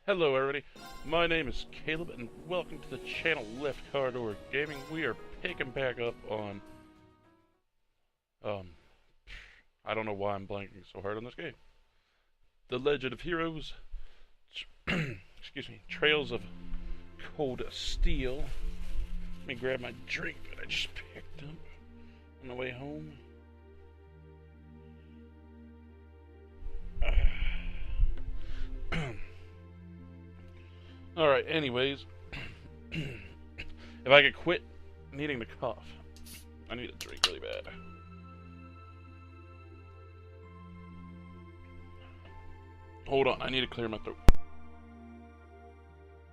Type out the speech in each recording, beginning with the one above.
Hello everybody, my name is Caleb and welcome to the channel LeftCarDoorGaming. We are picking back up on, I don't know why I'm blanking so hard on this game. The Legend of Heroes, excuse me, Trails of Cold Steel. Let me grab my drink that I just picked up on the way home. Alright, anyways, if I could quit needing to cough, I need a drink really bad. Hold on, I need to clear my throat.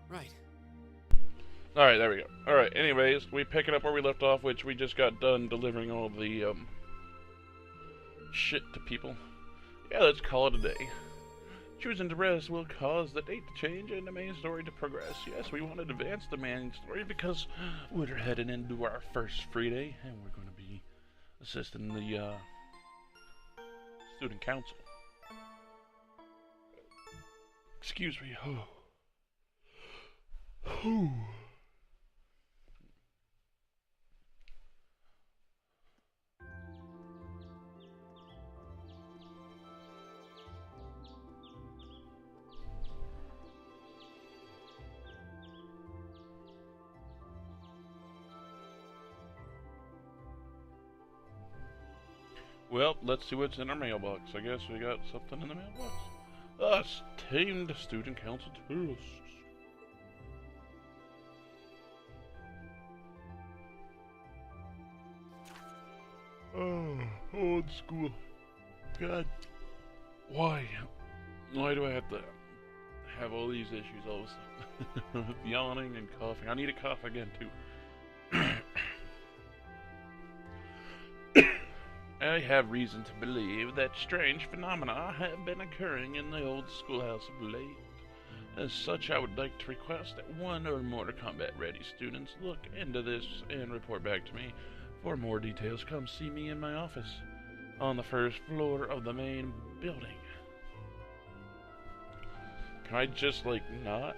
Right. Alright, there we go. Alright, anyways, we pick it up where we left off, which we just got done delivering all the, shit to people. Yeah, let's call it a day. Choosing to rest will cause the date to change and the main story to progress. Yes, we want to advance the main story because we're heading into our first free day and we're going to be assisting the student council. Excuse me. Well, let's see what's in our mailbox. I guess we got something in the mailbox. Tamed student council tourists. Oh, old school. God. Why? Why do I have to have all these issues all of a sudden? Yawning and coughing. I need to cough again, too. I have reason to believe that strange phenomena have been occurring in the old schoolhouse of late. As such, I would like to request that one or more combat-ready students look into this and report back to me. For more details, come see me in my office on the first floor of the main building. Can I just, like, not?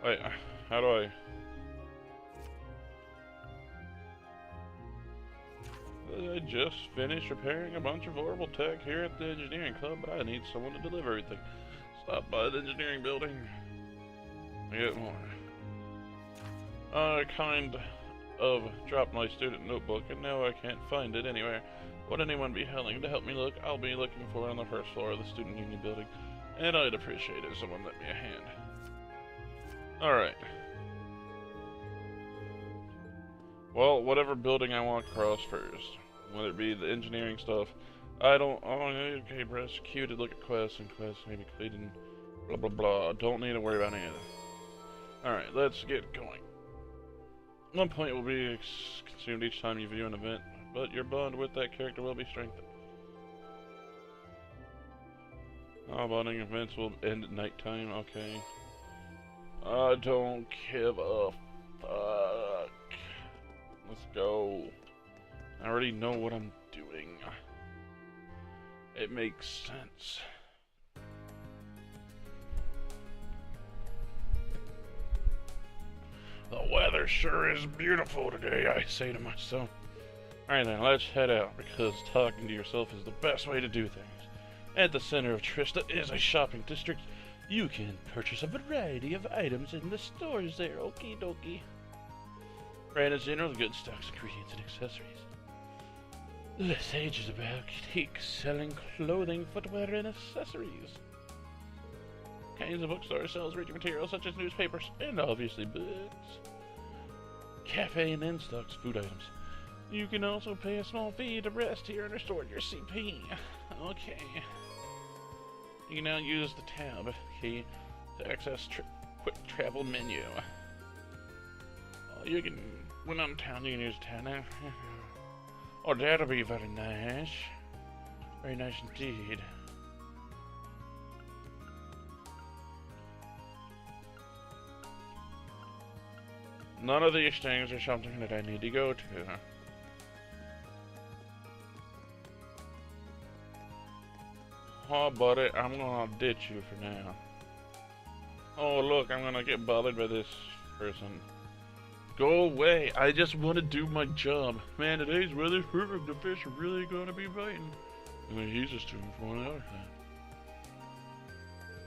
Wait, how do I... I just finished repairing a bunch of horrible tech here at the engineering club, but I need someone to deliver everything. Stop by the engineering building. I get more. I kind of dropped my student notebook, and now I can't find it anywhere. Would anyone be willing to help me look? I'll be looking for it on the first floor of the student union building, and I'd appreciate it if someone lent me a hand. Alright. Well, whatever building I walk across first, whether it be the engineering stuff, okay, press Q to look at quests, and quests may be completed, blah blah blah, don't need to worry about any of that. Alright, let's get going. 1 point will be consumed each time you view an event, but your bond with that character will be strengthened. All bonding events will end at nighttime, okay. I don't give a fuck. Let's go. I already know what I'm doing. It makes sense. The weather sure is beautiful today, I say to myself. Alright then, let's head out, because talking to yourself is the best way to do things. At the center of Trista is a shopping district. You can purchase a variety of items in the stores there, okie dokie. Brand is general good stocks, ingredients, and accessories. The sage is about boutique selling clothing, footwear, and accessories. Kinds of bookstore sells reading materials such as newspapers and obviously books. Cafe and inn stocks food items. You can also pay a small fee to rest here and restore your CP. Okay. You can now use the tab key to access quick travel menu. You can, when I'm in town, you can use the tab now. Oh, that'll be very nice. Very nice indeed. None of these things are something that I need to go to. Oh, buddy, I'm gonna ditch you for now. Oh, look, I'm gonna get bothered by this person. Go away, I just want to do my job. Man, today's weather's perfect, the fish are really gonna be biting. And then he's just doing for 1 hour.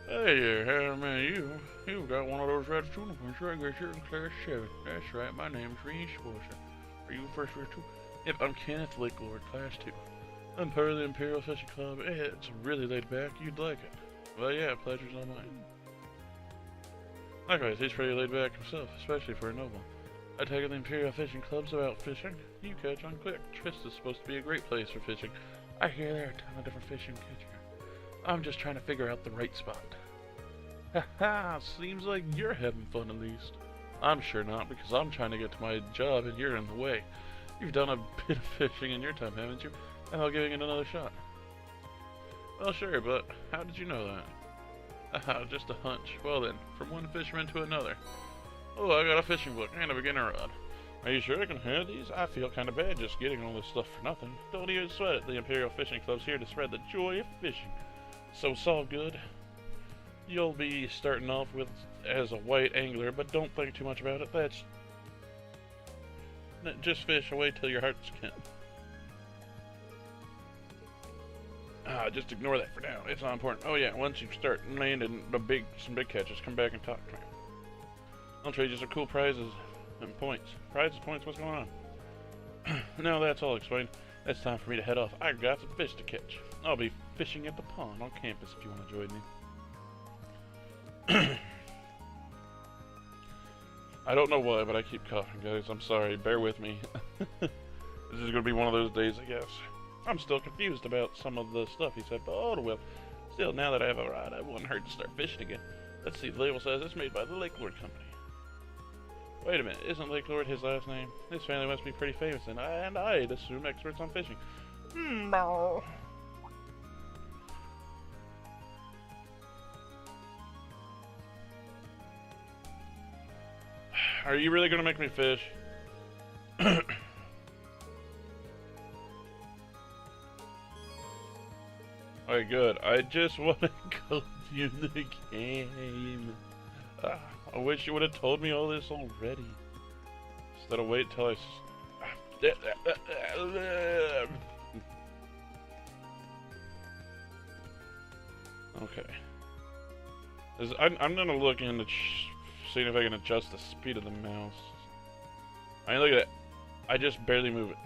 Hey there, man, you've got one of those red uniforms, right? I guess you're in class 7. That's right, my name's Reese Sporcer. Are you first year too? Yep, I'm Kenneth Lakelord, class 2. I'm part of the Imperial Fishing Club. It's really laid back, you'd like it. Well, yeah, pleasure's all mine. Likewise, he's pretty laid back himself, especially for a noble. I take it the Imperial Fishing Club's about fishing. You catch on quick. Trista's supposed to be a great place for fishing. I hear there are a ton of different fish you can catch here. I'm just trying to figure out the right spot. Haha, seems like you're having fun at least. I'm sure not, because I'm trying to get to my job and you're in the way. You've done a bit of fishing in your time, haven't you? And I'll giving it another shot. Well, sure, but how did you know that? Haha, just a hunch. Well then, from one fisherman to another. Oh, I got a fishing book and a beginner rod. Are you sure I can have these? I feel kind of bad just getting all this stuff for nothing. Don't even sweat it. The Imperial Fishing Club's here to spread the joy of fishing. So it's all good. You'll be starting off with as a white angler, but don't think too much about it. Just fish away till your heart's content. Just ignore that for now. It's not important. Oh yeah, once you start landing some big catches, come back and talk to me. I'll trade you some cool prizes and points. Prizes, points, what's going on? Now that's all explained. It's time for me to head off. I got some fish to catch. I'll be fishing at the pond on campus if you want to join me. I don't know why, but I keep coughing, guys. I'm sorry. Bear with me. This is going to be one of those days, I guess. I'm still confused about some of the stuff he said, but oh well. Still, now that I have a rod, it wouldn't hurt to start fishing again. Let's see, the label says it's made by the Lakelord Company. Wait a minute, isn't Lakelord his last name? His family must be pretty famous, and I'd assume experts on fishing. Are you really gonna make me fish? Alright, good. I just want to go through the game. I wish you would have told me all this already. Instead of wait till Okay. I'm gonna look into seeing if I can adjust the speed of the mouse. I mean, look at that. I just barely move it.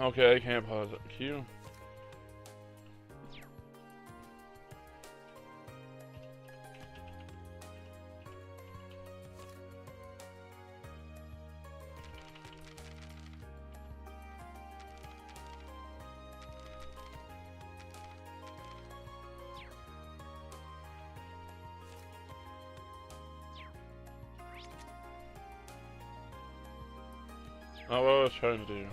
Okay, I can't pause it. Q. Oh, what I was trying to do.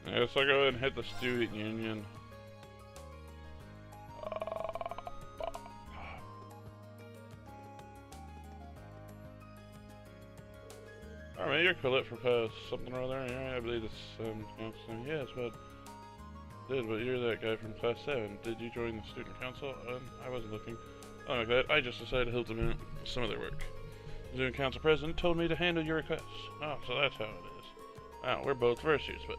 Yeah, so I'll go ahead and hit the student union. Alright, you're Colette for class something or other. Yeah, I believe it's counseling. Yes, but you're that guy from class 7. Did you join the student council? I wasn't looking. Oh, like that. I just decided to help them out with some of their work. The student council president told me to handle your requests. Oh, so that's how it is. Wow, we're both first years, but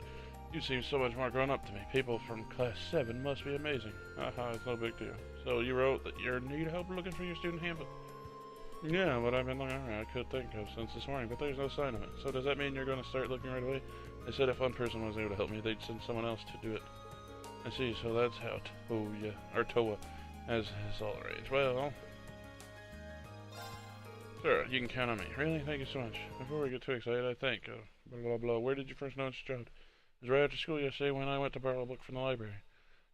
you seem so much more grown up to me. People from class 7 must be amazing. It's no big deal. So you wrote that you need help looking for your student handbook? Yeah, but I've been looking around. I could think of since this morning, but there's no sign of it. So does that mean you're going to start looking right away? They said if one person was able to help me, they'd send someone else to do it. I see, so that's how Toa has all arranged. Well, sure, you can count on me. Really? Thank you so much. Before we get too excited, I think, blah, blah, blah. Where did you first notice John? It was right after school yesterday when I went to borrow a book from the library.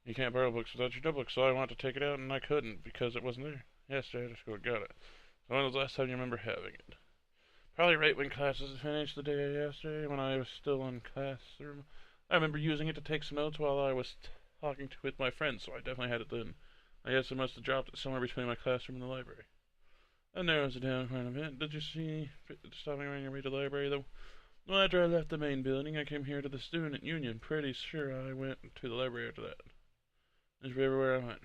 You can't borrow books without your notebook, so I wanted to take it out and I couldn't because it wasn't there. Yesterday I just got it. So when was the last time you remember having it? Probably right when classes finished the day yesterday when I was still in classroom. I remember using it to take some notes while I was talking with my friends, so I definitely had it then. I guess I must have dropped it somewhere between my classroom and the library. That narrows it down quite a bit. Did you see stopping around your way to the library though? Well, after I left the main building, I came here to the student union. Pretty sure I went to the library after that. Just everywhere I went.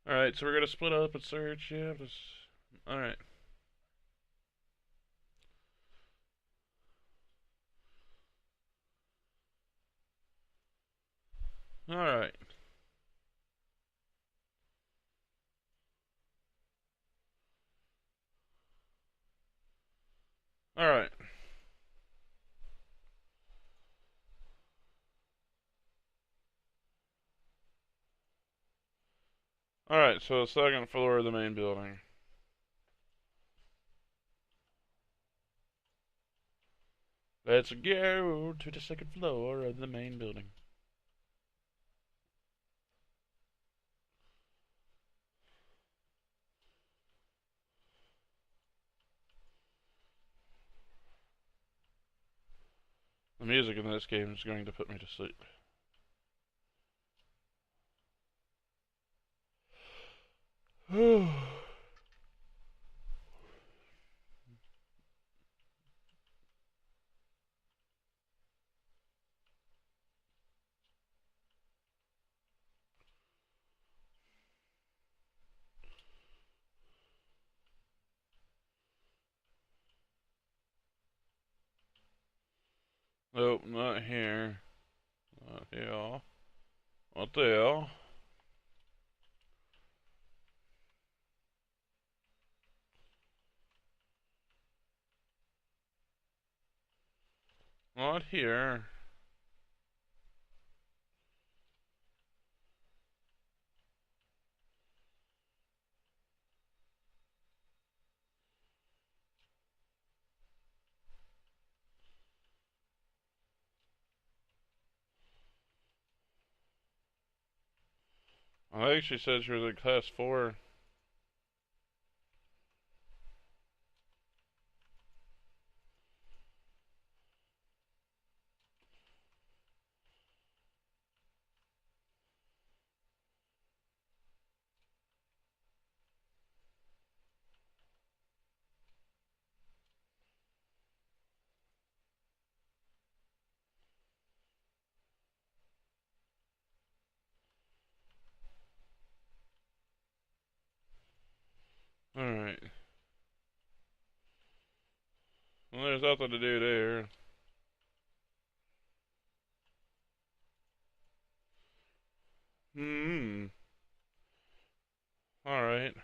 Alright, so we're gonna split up and search. Yeah, just. Alright. Alright. Alright. Alright, so second floor of the main building. Let's go to the second floor of the main building. The music in this game is going to put me to sleep. Nope, not here. Not here. Not there. Not here. I think she said she was in class 4. Alright. Well, there's nothing to do there. Hmm. Alright.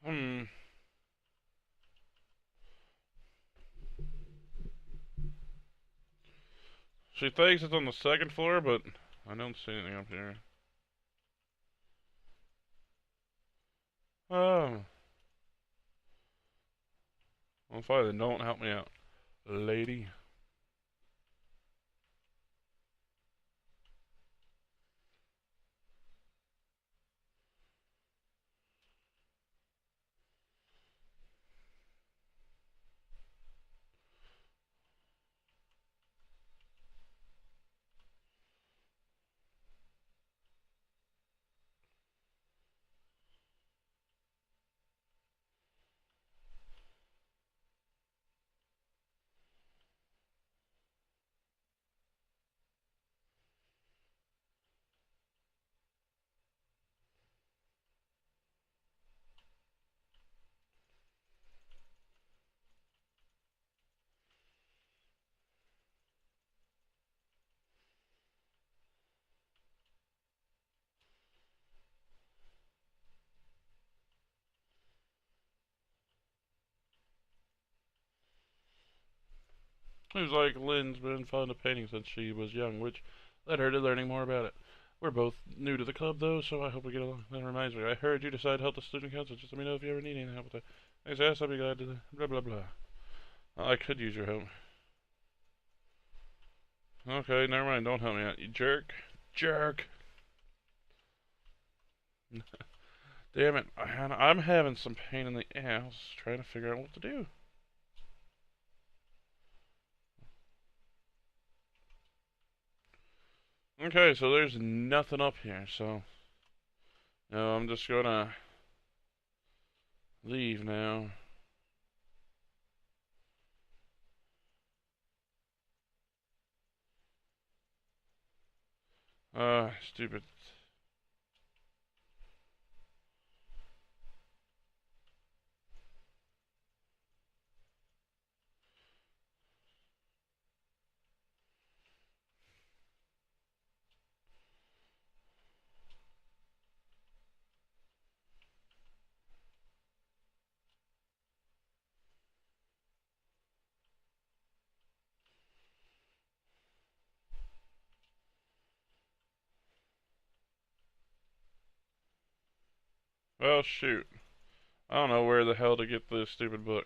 Hmm. She thinks it's on the second floor, but I don't see anything up here. Oh. Well, fine, then don't help me out, lady. Seems like Lynn's been fond of painting since she was young, which led her to learning more about it. We're both new to the club, though, so I hope we get along. That reminds me, I heard you decided to help the student council. Just let me know if you ever need any help with that. Thanks, yes, I'll be glad to. Blah, blah, blah. I could use your help. Okay, never mind. Don't help me out, you jerk. Jerk. Damn it. I'm having some pain in the ass trying to figure out what to do. Okay, so there's nothing up here, so no, I'm just gonna leave now. Stupid. Well, shoot. I don't know where the hell to get this stupid book.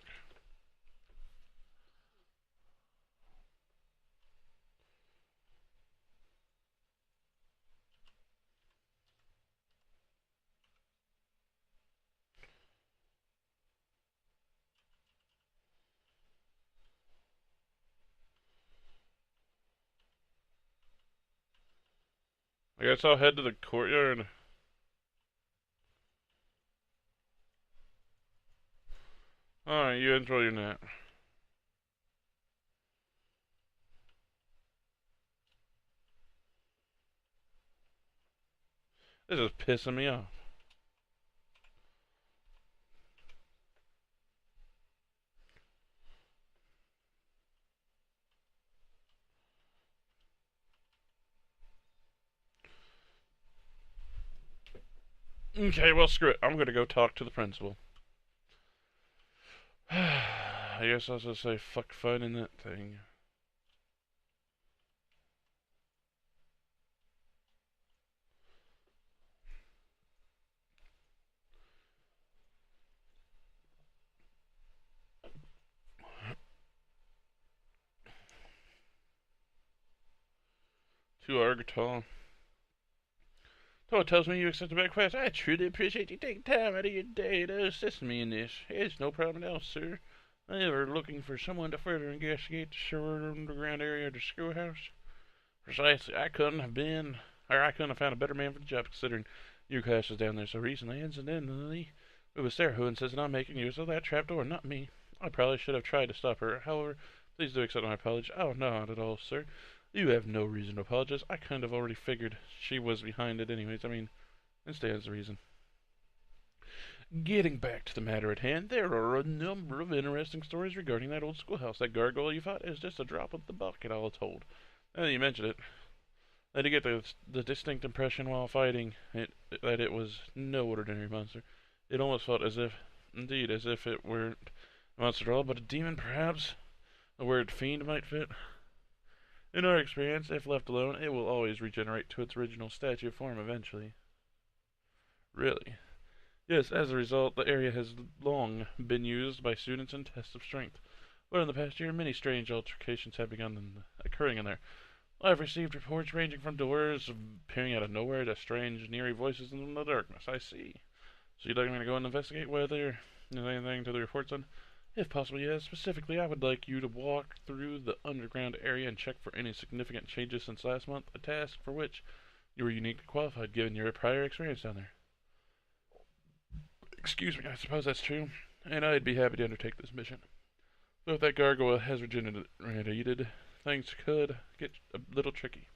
I guess I'll head to the courtyard. Alright, you enjoy your nap. This is pissing me off. Okay, well, screw it. I'm gonna go talk to the principal. I guess I'll just say fuck finding that thing. Too Argotol. So it tells me you accept the request. I truly appreciate you taking time out of your day to assist me in this. It's no problem at all, sir. I am looking for someone to further investigate the sewer underground area of the schoolhouse. Precisely. I couldn't have found a better man for the job considering your class was down there so recently. Incidentally, it was Sarah who insisted on making use of that trapdoor, not me. I probably should have tried to stop her. However, please do accept my apology. Oh, no, not at all, sir. You have no reason to apologize. I kind of already figured she was behind it anyways. I mean, it stands to reason. Getting back to the matter at hand, there are a number of interesting stories regarding that old schoolhouse. That gargoyle you fought is just a drop of the bucket, all told. Now that you mention it, I did get the distinct impression while fighting it that it was no ordinary monster. It almost felt as if it weren't a monster at all, but a demon, perhaps. The word fiend might fit. In our experience, if left alone, it will always regenerate to its original statue form eventually. Really? Yes, as a result, the area has long been used by students in tests of strength. But in the past year, many strange altercations have begun occurring in there. I've received reports ranging from doors appearing out of nowhere to strange and eerie voices in the darkness. I see. So you'd like me to go and investigate whether there's anything to the reports on? If possible, yes. Specifically, I would like you to walk through the underground area and check for any significant changes since last month, a task for which you were uniquely qualified given your prior experience down there. Excuse me, I suppose that's true, and I'd be happy to undertake this mission. Though if that gargoyle has regenerated, things could get a little tricky.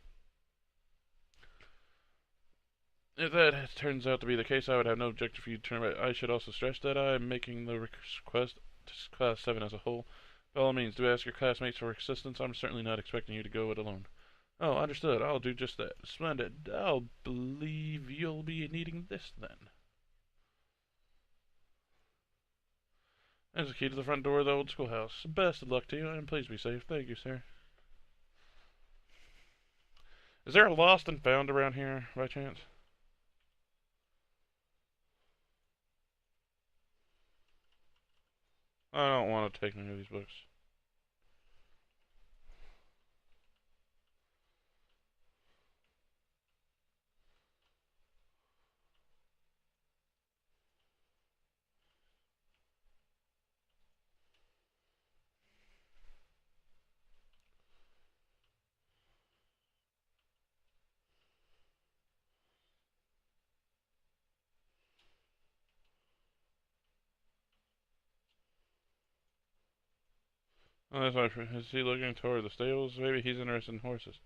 If that turns out to be the case, I would have no objection for you to turn away. I should also stress that I am making the request to Class 7 as a whole. By all means, do ask your classmates for assistance. I'm certainly not expecting you to go it alone. Oh, understood. I'll do just that. Splendid. I'll believe you'll be needing this then. There's the key to the front door of the old schoolhouse. Best of luck to you, and please be safe. Thank you, sir. Is there a lost and found around here, by chance? I don't want to take any of these books. Oh, that's my friend. Is he looking toward the stables? Maybe he's interested in horses.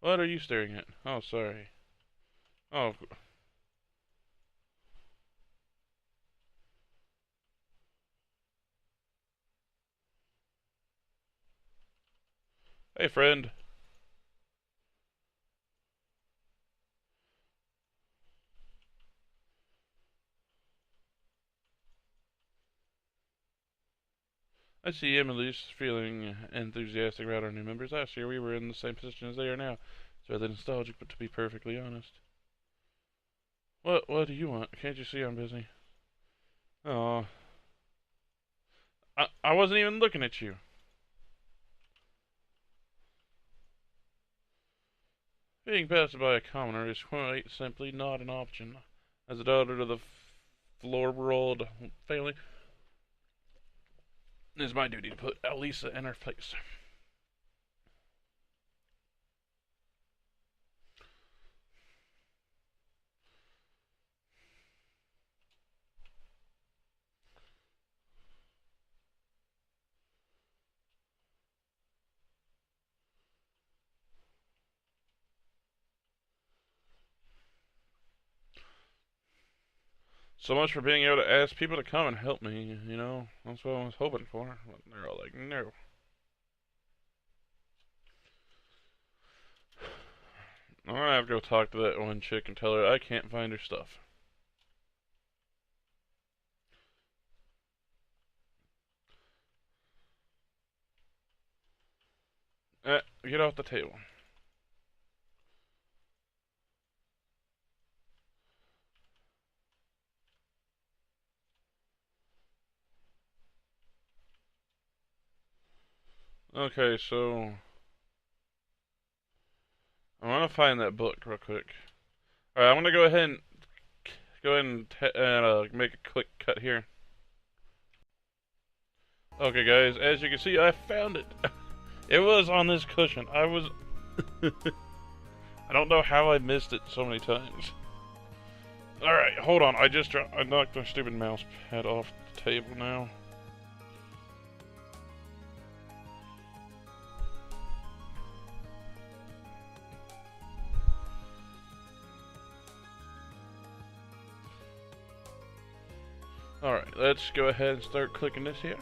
What are you staring at? Oh, sorry. Oh. Hey, friend. I see Emily's feeling enthusiastic about our new members. Last year we were in the same position as they are now. It's rather nostalgic, but to be perfectly honest. What do you want? Can't you see I'm busy? Oh, I wasn't even looking at you. Being bested by a commoner is quite simply not an option. As a daughter to the floor-rolled family, it is my duty to put Elisa in her place. So much for being able to ask people to come and help me, you know? That's what I was hoping for. But they're all like, no. I'm gonna have to go talk to that one chick and tell her I can't find her stuff. Get off the table. Okay, so I want to find that book real quick. All right, I'm gonna go ahead and make a quick cut here. Okay, guys, as you can see, I found it. It was on this cushion. I don't know how I missed it so many times. All right, hold on. I knocked my stupid mouse pad off the table now. Alright, let's go ahead and start clicking this here.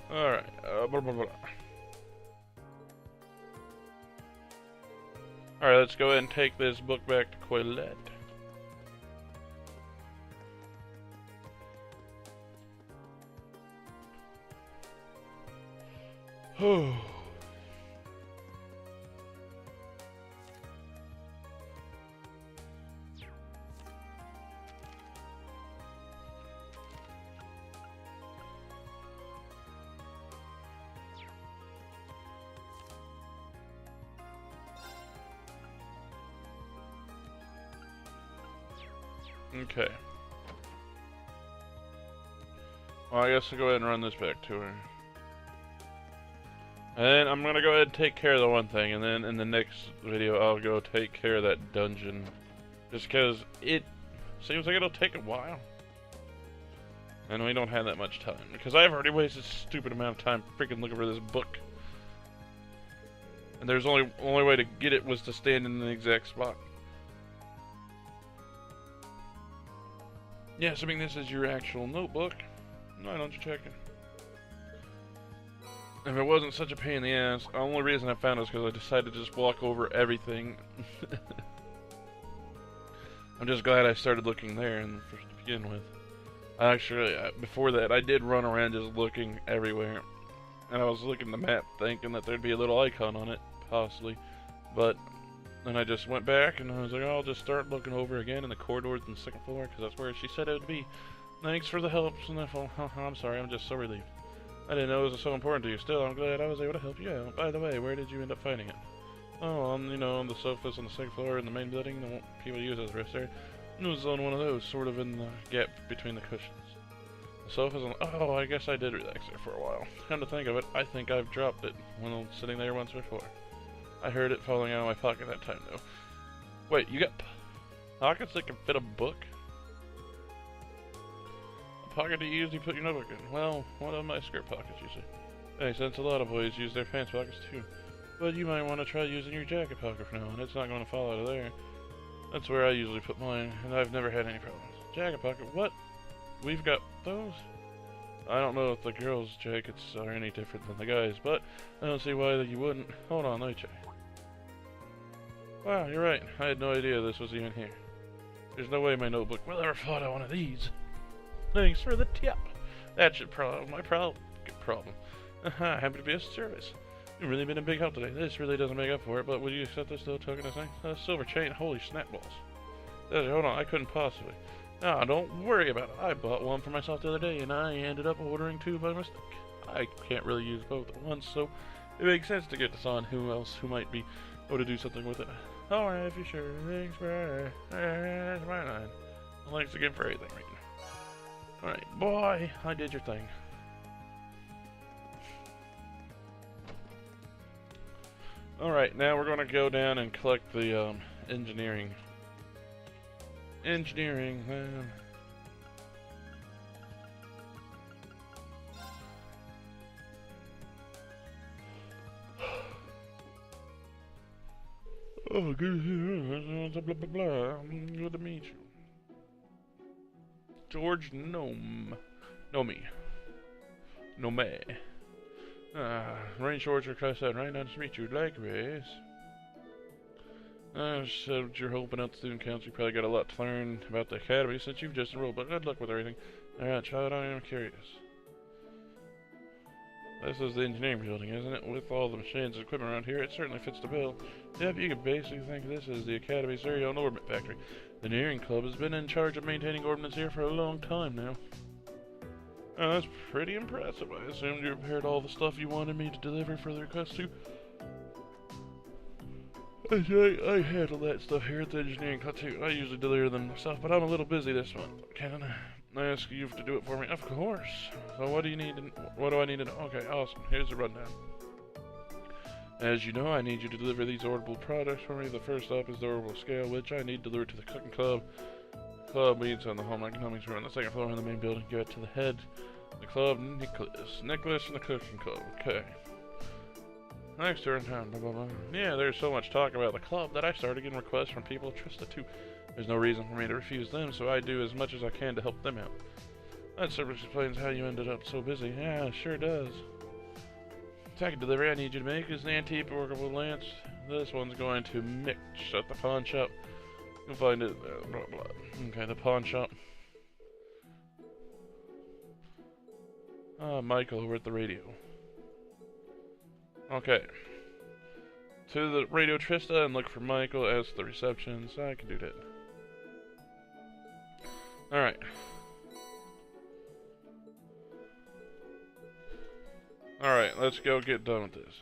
Alright, Alright, let's go ahead and take this book back to Quillette. Oh. Okay. Well, I guess I'll go ahead and run this back to her. And I'm gonna go ahead and take care of the one thing, and then in the next video I'll go take care of that dungeon. Just because it seems like it'll take a while. And we don't have that much time. Because I've already wasted a stupid amount of time freaking looking for this book. And there's only way to get it was to stand in the exact spot. Yes, I mean this is your actual notebook. Why don't you check it? if it wasn't such a pain in the ass, the only reason I found it was because I decided to just walk over everything. I'm just glad I started looking there to begin with. Actually, before that, I did run around just looking everywhere. And I was looking at the map thinking that there'd be a little icon on it, possibly. But then I just went back and I was like, oh, I'll just start looking over again in the corridors on the second floor, because that's where she said it would be. Thanks for the help, Sniffle. I'm sorry, I'm just so relieved. I didn't know it was so important to you. Still, I'm glad I was able to help you out. By the way, where did you end up finding it? Oh, on the sofas on the second floor in the main building that people use as rest area. It was on one of those, sort of in the gap between the cushions. The sofa's on. Oh, I guess I did relax there for a while. Come to think of it, I think I've dropped it when I was sitting there once before. I heard it falling out of my pocket that time, though. Wait, you got pockets that can fit a book? A pocket to use, you put your notebook in. Well, one of my skirt pockets, you see. Hey, since a lot of boys use their pants pockets too. But you might want to try using your jacket pocket for now, and it's not going to fall out of there. That's where I usually put mine, and I've never had any problems. Jacket pocket? What? We've got those? I don't know if the girls' jackets are any different than the guys', but I don't see why you wouldn't. Hold on, let me check. Wow, you're right. I had no idea this was even here. There's no way my notebook will ever fall out of one of these. Thanks for the tip. That should problem my problem. Happy to be of service. You've really been a big help today. This really doesn't make up for it, but would you accept this little token as a silver chain? Holy snapballs. Hold on, I couldn't possibly. Ah, don't worry about it. I bought one for myself the other day, and I ended up ordering two by mistake. I can't really use both at once, so it makes sense to get this on who might be able to do something with it. Alright, if you're sure. Thanks for that's my line. Thanks again for everything, right? Alright, boy, I did your thing. Alright, now we're gonna go down and collect the engineering. Engineering, man. Oh, good. Blah, blah, blah. Good to meet you. George Nome. Nome. Rain shorts are crossed out, right? Nice to meet you. Likewise. I said you're hoping out the student council. You probably got a lot to learn about the academy since you've just enrolled, but good luck with everything. Alright, child, I am curious. This is the engineering building, isn't it? With all the machines and equipment around here, it certainly fits the bill. Yep, you could basically think this is the academy's very own ordnance factory. The engineering club has been in charge of maintaining ordnance here for a long time now. Oh, that's pretty impressive. I assumed you prepared all the stuff you wanted me to deliver for the request to. I handle that stuff here at the engineering club too. I usually deliver them myself, but I'm a little busy this month. Can I ask you to do it for me? Of course. So what do you need? What do I need to know? Okay, awesome. Here's the rundown. As you know, I need you to deliver these orbital products for me. The first up is the orbital scale, which I need delivered to the cooking club. The club meets on the home economics room on the second floor in the main building. Get to the head. The club, Nicholas from the cooking club. Okay. Next turn town, blah blah blah. Yeah, there's so much talk about the club that I started getting requests from people interested too. There's no reason for me to refuse them, so I do as much as I can to help them out. That service explains how you ended up so busy. Yeah, it sure does. Second delivery I need you to make is an antique workable lance. This one's going to Mitch at the pawn shop. You'll find it blah blah. Okay, the pawn shop. Michael over at the radio. Okay. To the Radio Trista and look for Michael as the reception, so I can do that. Alright. Alright, let's go get done with this.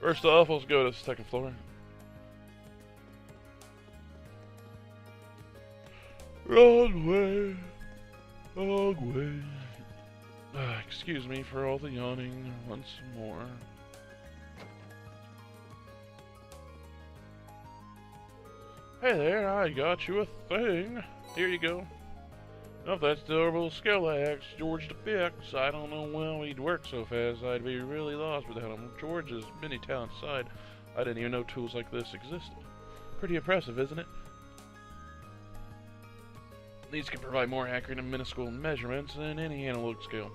First off, let's go to the second floor. Wrong way. Wrong way. Excuse me for all the yawning once more. Hey there, I got you a thing. Here you go. Oh, that's the orbital scale axe, George the I don't know how he'd work so fast. I'd be really lost without him. George's many talents aside, I didn't even know tools like this existed. Pretty impressive, isn't it? These can provide more accurate and minuscule measurements than any analog scale.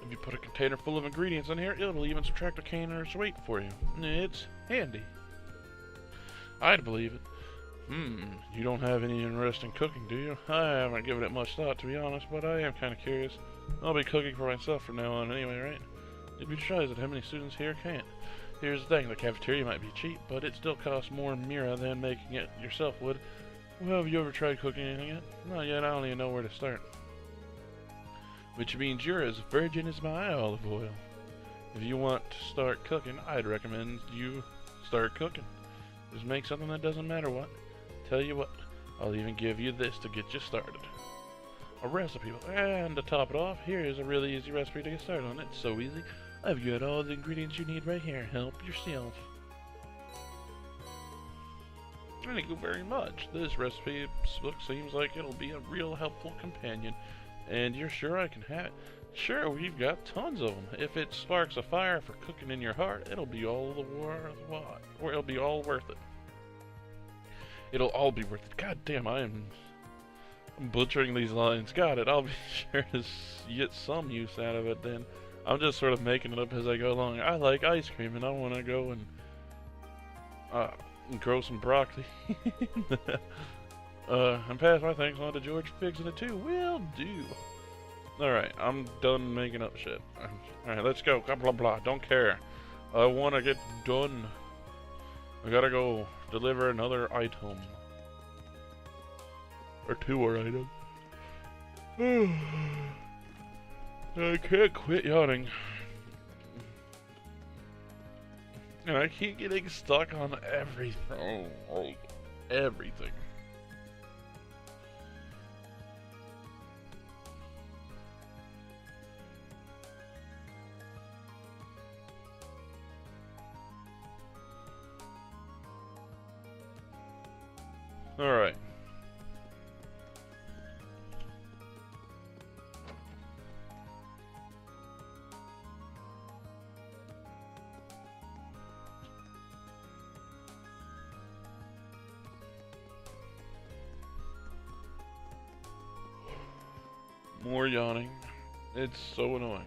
If you put a container full of ingredients in here, it'll even subtract a container's weight for you. It's handy. I'd believe it. You don't have any interest in cooking, do you? I haven't given it much thought, to be honest, but I am kind of curious. I'll be cooking for myself from now on anyway, right? You'd be surprised at how many students here can't. Here's the thing, the cafeteria might be cheap, but it still costs more Mira than making it yourself would. Well, have you ever tried cooking anything yet? Not yet, I don't even know where to start. Which means you're as virgin as my olive oil. If you want to start cooking, I'd recommend you start cooking. Just make something that doesn't matter what. Tell you what, I'll even give you this to get you started. A recipe, and to top it off, here's a really easy recipe to get started on. It's so easy. I've got all the ingredients you need right here. Help yourself. Thank you very much. This recipe book seems like it'll be a real helpful companion. And you're sure I can have it? Sure, we've got tons of them. If it sparks a fire for cooking in your heart, it'll be all or it'll be all worth it. It'll all be worth it. God damn, I'm butchering these lines. Got it. I'll be sure to get some use out of it then. I'm just sort of making it up as I go along. I like ice cream and I want to go and grow some broccoli. And pass my thanks on to George for fixing it too. Will do. Alright, I'm done making up shit. Alright, let's go. Blah blah blah. Don't care. I want to get done. I gotta go deliver another item. Or 2 more items. I can't quit yawning. And I keep getting stuck on everything. Everything. Alright. More yawning. It's so annoying.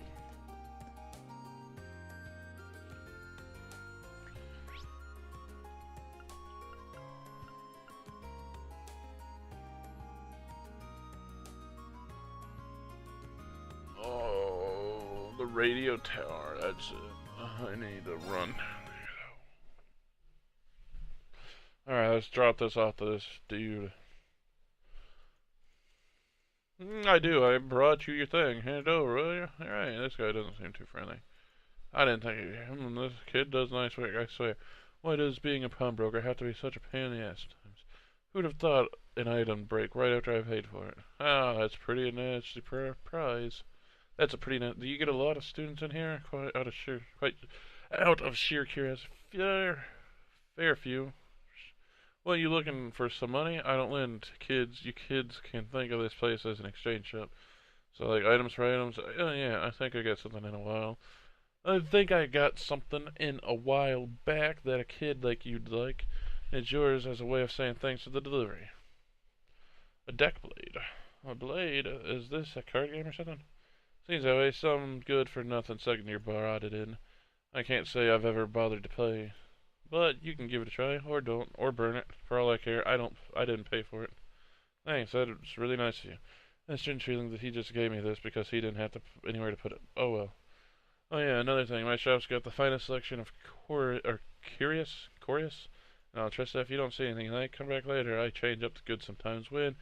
Oh, the radio tower. That's it. I need to run. Alright, let's drop this off to this dude. I do. I brought you your thing. Hand it over, will you? Alright, this guy doesn't seem too friendly. I didn't think this kid does nice work, I swear. Why does being a pawnbroker have to be such a pain in the ass sometimes? Who'd have thought an item break right after I paid for it? Ah, that's pretty nasty prize. That's a pretty do you get a lot of students in here? Quite out of sheer curiosity. Fair few. Well, you looking for some money? I don't lend to kids. You kids can think of this place as an exchange shop. So, like, items for items. Oh, yeah, I think I got something in a while. I think I got something in a while back that a kid like you'd like. It's yours as a way of saying thanks for the delivery. A deck blade. A blade? Is this a card game or something? Seems that way. Some good for nothing second-year brought it in. I can't say I've ever bothered to play. But you can give it a try, or don't, or burn it. For all I care, I didn't pay for it. Thanks, that's really nice of you. It's strange feeling that he just gave me this because he didn't have anywhere to put it. Oh well. Oh yeah, another thing. My shop's got the finest selection of curious, and I'll trust that if you don't see anything you like, come back later. I change up the goods sometimes when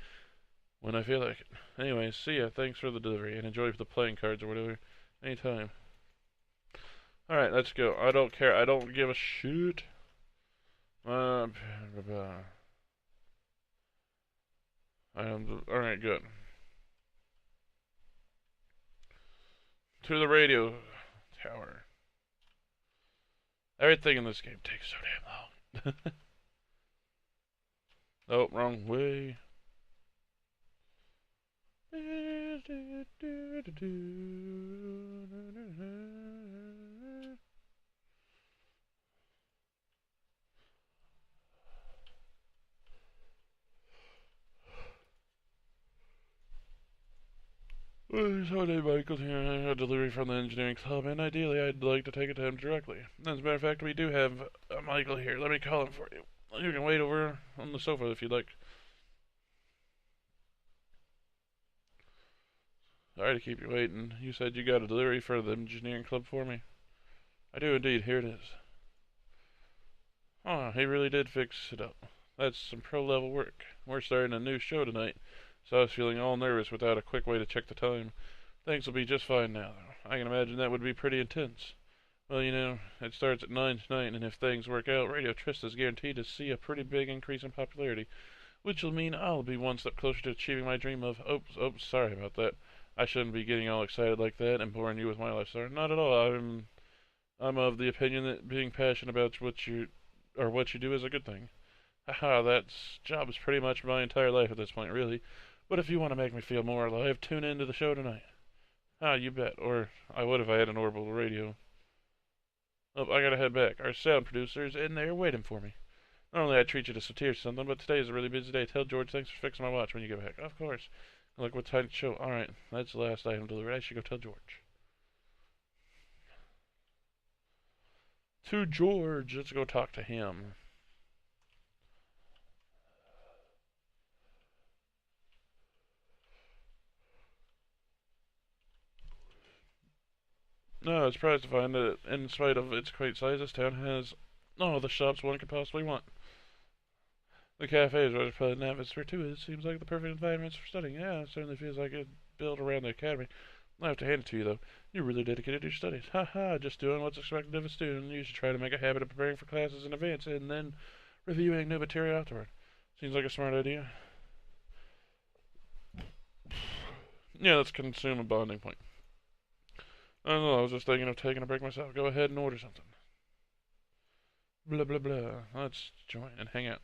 I feel like it. Anyway, see ya. Thanks for the delivery, and enjoy the playing cards or whatever. Anytime. Alright, let's go. I don't care. I don't give a shit. Alright, good. To the radio tower. Everything in this game takes so damn long. Oh, wrong way. Holiday Michael here. I have a delivery from the engineering club, and ideally I'd like to take it to him directly. As a matter of fact, we do have Michael here. Let me call him for you. You can wait over on the sofa if you'd like. Sorry to keep you waiting. You said you got a delivery for the engineering club for me? I do indeed. Here it is. Oh, he really did fix it up. That's some pro-level work. We're starting a new show tonight, so I was feeling all nervous without a quick way to check the time. Things will be just fine now, though. I can imagine that would be pretty intense. Well, you know, it starts at 9 tonight, and if things work out, Radio Trista's guaranteed to see a pretty big increase in popularity, which will mean I'll be one step closer to achieving my dream of... Oops, sorry about that. I shouldn't be getting all excited like that and boring you with my life story. Not at all. I'm of the opinion that being passionate about what you do is a good thing. Haha, that job is pretty much my entire life at this point, really. But if you want to make me feel more alive, tune in to the show tonight. Ah, you bet. Or I would if I had an orbital radio. Oh, I gotta head back. Our sound producer's in there waiting for me. Normally I'd treat you to some tea or something, but today is a really busy day. Tell George thanks for fixing my watch when you get back. Of course. Look what time to show. Alright, that's the last item delivered. I should go tell George. To George. Let's go talk to him. No, I was surprised to find that, in spite of its great size, this town has all the shops one could possibly want. The cafe is what it's probably an atmosphere too. It seems like the perfect environment for studying. Yeah, it certainly feels like it's built around the academy. I have to hand it to you, though. You're really dedicated to your studies. Ha, just doing what's expected of a student. You should try to make a habit of preparing for classes in advance and then reviewing new material afterward. Seems like a smart idea. Yeah, let's consume a bonding point. I don't know, I was just thinking of taking a break myself. Go ahead and order something. Blah, blah, blah. Let's join and hang out.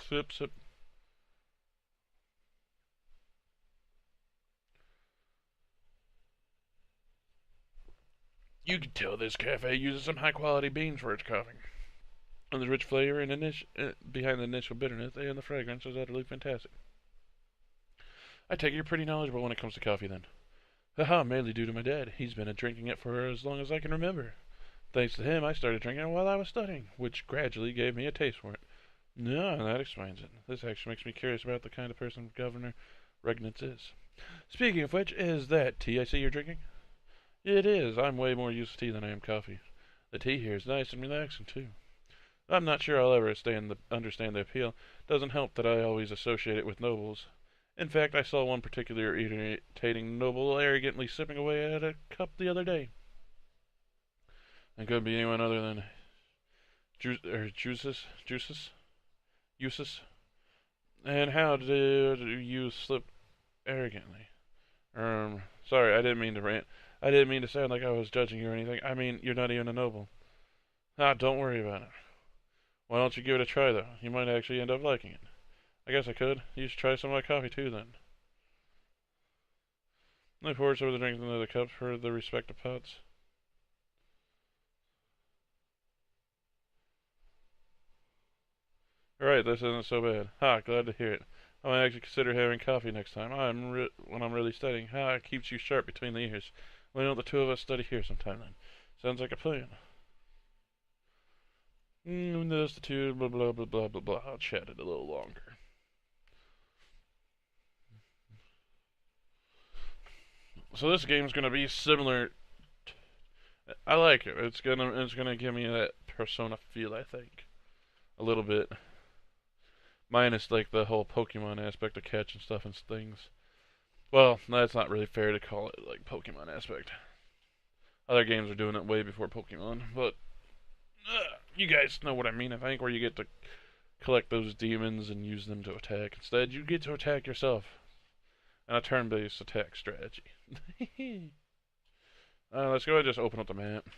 Sip. You can tell this cafe uses some high-quality beans for its coffee. And the rich flavor and behind the initial bitterness and the fragrance is utterly fantastic. I take it you're pretty knowledgeable when it comes to coffee, then. Haha, mainly due to my dad. He's been drinking it for as long as I can remember. Thanks to him, I started drinking it while I was studying, which gradually gave me a taste for it. No, that explains it. This actually makes me curious about the kind of person Governor Regnitz is. Speaking of which, is that tea I see you're drinking? It is. I'm way more used to tea than I am coffee. The tea here is nice and relaxing, too. I'm not sure I'll ever understand the appeal. Doesn't help that I always associate it with nobles. In fact, I saw one particular irritating noble arrogantly sipping away at a cup the other day. It couldn't be anyone other than Juices. And how did you slip arrogantly? Sorry, I didn't mean to rant. I didn't mean to sound like I was judging you or anything. I mean, you're not even a noble. Ah, don't worry about it. Why don't you give it a try, though? You might actually end up liking it. I guess I could. You should try some of my coffee, too, then. I poured some of the drinks into the cups for the respective pots. Right, this isn't so bad. Ha, glad to hear it. I might actually consider having coffee next time. When I'm really studying. Ha, it keeps you sharp between the ears. Why don't the two of us study here sometime, then? Sounds like a plan. This, the two, blah, blah, blah, blah, blah, blah. I'll chat it a little longer. So this game's gonna be similar. I like it. It's gonna give me that Persona feel, I think, a little bit. Minus like the whole Pokemon aspect of catching stuff and things. Well, that's not really fair to call it like Pokemon aspect. Other games are doing it way before Pokemon, but you guys know what I mean. I think where you get to collect those demons and use them to attack. Instead, you get to attack yourself. And a turn-based attack strategy. Let's go ahead and just open up the map.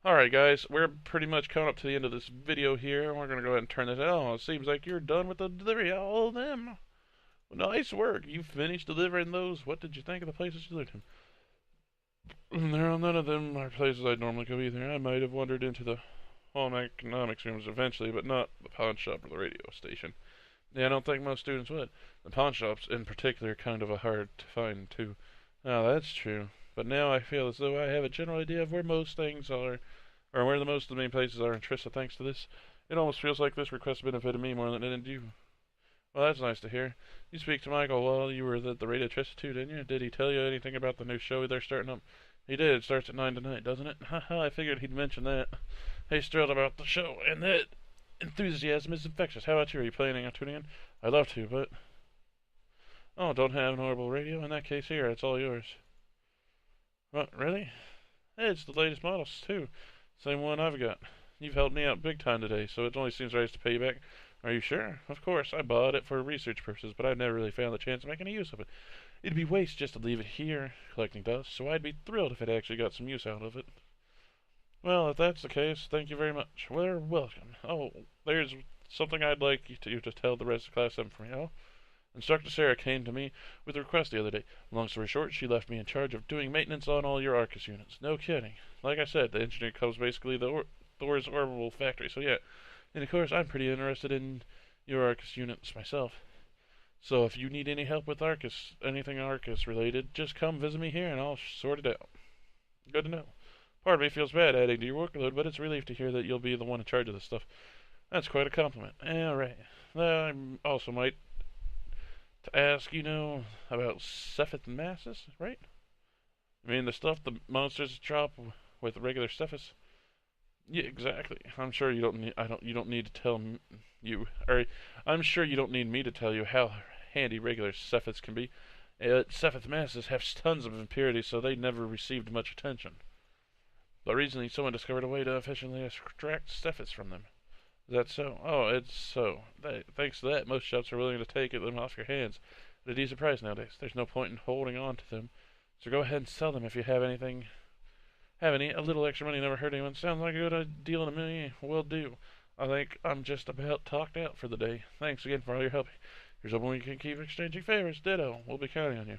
Alright guys, we're pretty much coming up to the end of this video here. We're going to go ahead and turn this out. Oh, it seems like you're done with the delivery. All of them. Nice work. You finished delivering those. What did you think of the places you lived in? None of them are places I'd normally go either. I might have wandered into the home economics rooms eventually, but not the pawn shop or the radio station. Yeah, I don't think most students would. The pawn shops, in particular, are kind of a hard to find, too. Oh, that's true. But now I feel as though I have a general idea of where most things are, or where the most of the main places are in Trista thanks to this. It almost feels like this request benefited me more than it did you. Well, that's nice to hear. You speak to Michael while you were at the radio Trista too, didn't you? Did he tell you anything about the new show they're starting up? He did. It starts at 9 tonight, doesn't it? Haha, I figured he'd mention that. He's thrilled about the show, and that enthusiasm is infectious. How about you? Are you planning on tuning in? I'd love to, but... Oh, don't have an orbital radio? In that case, here, it's all yours. What, really? Hey, it's the latest models, too. Same one I've got. You've helped me out big time today, so it only seems right to pay you back. Are you sure? Of course, I bought it for research purposes, but I've never really found the chance of making any use of it. It'd be waste just to leave it here, collecting dust, so I'd be thrilled if it actually got some use out of it. Well, if that's the case, thank you very much. We're welcome. Oh, there's something I'd like you to tell the rest of Class 7 for me. Oh? Instructor Sarah came to me with a request the other day. Long story short, she left me in charge of doing maintenance on all your Arcus units. No kidding. Like I said, the engineer comes basically Thor's orbital factory, so yeah. And of course, I'm pretty interested in your Arcus units myself. So if you need any help with Arcus, anything Arcus related, just come visit me here and I'll sort it out. Good to know. Part of me feels bad adding to your workload, but it's a relief to hear that you'll be the one in charge of this stuff. That's quite a compliment. Alright. I also might to ask, about Cephas masses, right? I mean, the stuff the monsters drop with regular Cephas. Yeah, exactly. I'm sure you don't need. You don't need to tell you. Or I'm sure you don't need me to tell you how handy regular Cephas can be. Cephas masses have tons of impurities, so they never received much attention. But recently, someone discovered a way to efficiently extract Cephas from them. Is that so? Oh, it's so. Thanks to that, most shops are willing to take them off your hands at a decent price nowadays. There's no point in holding on to them, so go ahead and sell them if you have anything. Have any? A little extra money never hurt anyone. Sounds like a good deal in a million. Will do. I think I'm just about talked out for the day. Thanks again for all your help. Here's hoping we can keep exchanging favors. Ditto. We'll be counting on you.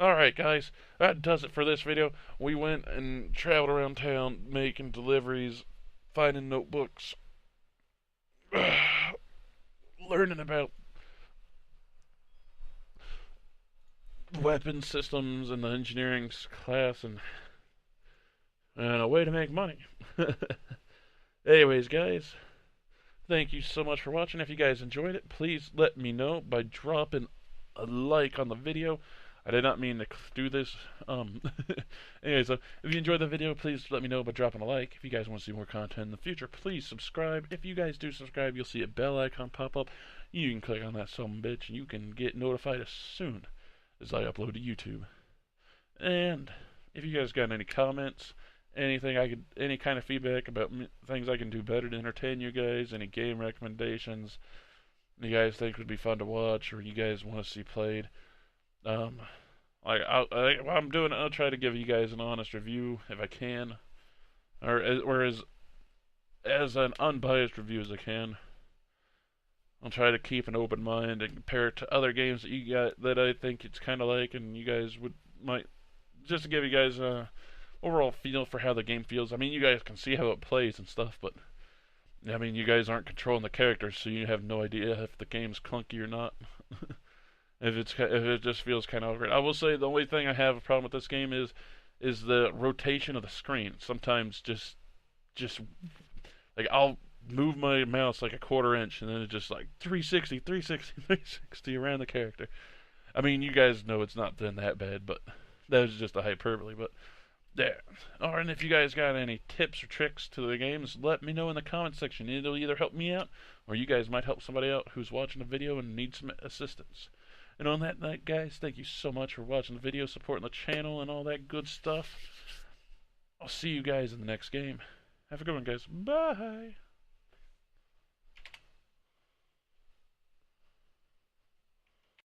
Alright, guys. That does it for this video. We went and traveled around town making deliveries, finding notebooks, learning about weapon systems in the engineering class, and a way to make money. Anyways, guys, thank you so much for watching. If you guys enjoyed it, please let me know by dropping a like on the video. I did not mean to do this. Anyway, so if you enjoyed the video, please let me know by dropping a like. If you guys want to see more content in the future, please subscribe. If you guys do subscribe, you'll see a bell icon pop up. You can click on that bitch, and you can get notified as soon as I upload to YouTube. And if you guys got any comments, any kind of feedback about things I can do better to entertain you guys, any game recommendations you guys think would be fun to watch, or you guys want to see played, I'll try to give you guys an honest review if I can, or as an unbiased review as I can. I'll try to keep an open mind and compare it to other games that you got that I think it's kind of like, and you guys might just to give you guys a overall feel for how the game feels. I mean, you guys can see how it plays and stuff, but I mean, you guys aren't controlling the characters, so you have no idea if the game's clunky or not. If it just feels kind of awkward. I will say the only thing I have a problem with this game is the rotation of the screen. Sometimes just like I'll move my mouse like a quarter inch and then it's just like 360, 360, 360 around the character. I mean, you guys know it's not been that bad, but that was just a hyperbole. But yeah. Or and if you guys got any tips or tricks to the games, let me know in the comment section. It'll either help me out or you guys might help somebody out who's watching the video and needs some assistance. And on that night, guys, thank you so much for watching the video, supporting the channel, and all that good stuff. I'll see you guys in the next game. Have a good one, guys. Bye!